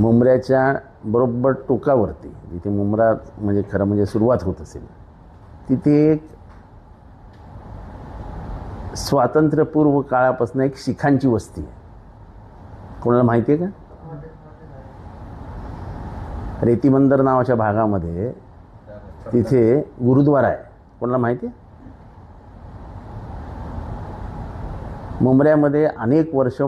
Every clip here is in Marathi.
मुंबऱ्याच्या बरोबर टोकावरती जिथे मुंब्रा म्हणजे खरं म्हणजे सुरुवात होत असेल तिथे एक स्वातंत्र्यपूर्व काळापासून एक शिखांची वस्ती आहे. कोणाला माहिती आहे का? रेतीबंदर नावाच्या भागामध्ये तिथे गुरुद्वारा आहे. कोणाला माहिती आहे? मुंब्र्यामध्ये अनेक वर्ष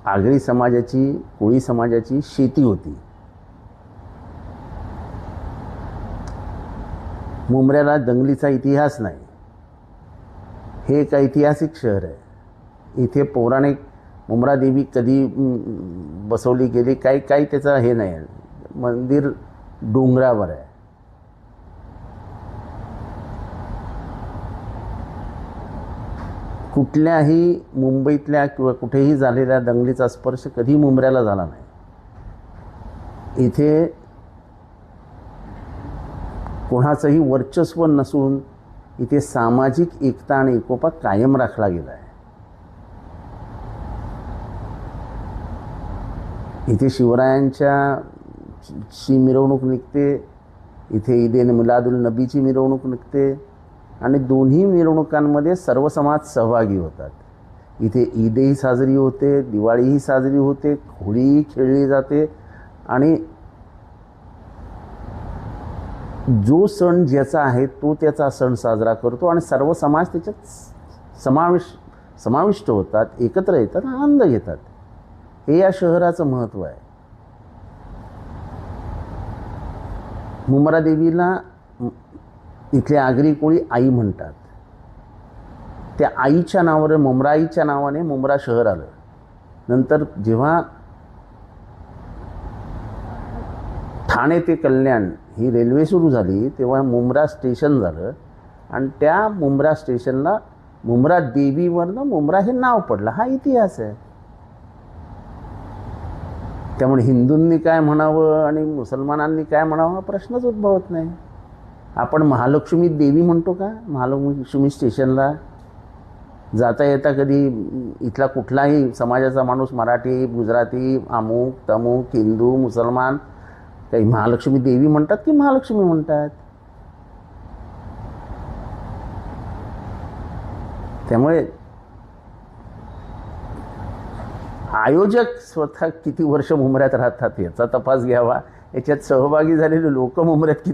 आगरी समाजाची, कोळी समाजाची शेती होती. मुंब्र्याला दंगलीचा इतिहास नाही. हे एक ऐतिहासिक शहर आहे. इथे पौराणिक मुंब्रा देवी कधी बसवली गेली काही त्याचं हे नाही. मंदिर डोंगरावर आहे. कुठल्याही मुंबईतल्या किंवा कुठेही झालेल्या दंगलीचा स्पर्श कधी मुंब्र्याला झाला नाही. इथे कोणाचंही वर्चस्व नसून इथे सामाजिक एकता आणि एकोपा कायम राखला गेला आहे. इथे शिवरायांच्या ची मिरवणूक निघते. इथे ईद मिलादुल नबीची मिरवणूक निघते आणि दोन्ही मिरवणुकांमध्ये सर्व समाज सहभागी होतात. इथे ईदही साजरी होते, दिवाळीही साजरी होते, होळीही खेळली जाते आणि जो सण ज्याचा आहे तो त्याचा सण साजरा करतो आणि सर्व समाज त्याच्यात समाविष्ट होतात, एकत्र येतात, आनंद घेतात. हे या शहराचं महत्त्व आहे. मुंब्रा देवीला इथले आगरी कोळी आई म्हणतात. त्या आईच्या नावावर मुंब्रा आईच्या नावाने मुंब्रा शहर आलं. नंतर जेव्हा ठाणे ते कल्याण ही रेल्वे सुरू झाली तेव्हा मुंब्रा स्टेशन झालं आणि त्या मुंब्रा स्टेशनला मुंब्रा देवीवरनं मुंब्रा हे नाव पडलं. हा इतिहास आहे. त्यामुळे हिंदूंनी काय म्हणावं आणि मुसलमानांनी काय म्हणावं हा प्रश्नच उद्भवत नाही. आपण महालक्ष्मी देवी म्हणतो का? महालक्ष्मी स्टेशनला जाता येता कधी इथला कुठलाही समाजाचा माणूस, मराठी, गुजराती, अमुक तमुक, हिंदू, मुसलमान, काही महालक्ष्मी देवी म्हणतात की महालक्ष्मी म्हणतात? त्यामुळे आयोजक स्वतः किती वर्ष मुंब्र्यात राहतात याचा तपास घ्यावा. याच्यात सहभागी झालेले लोक मुंब्र्यात किती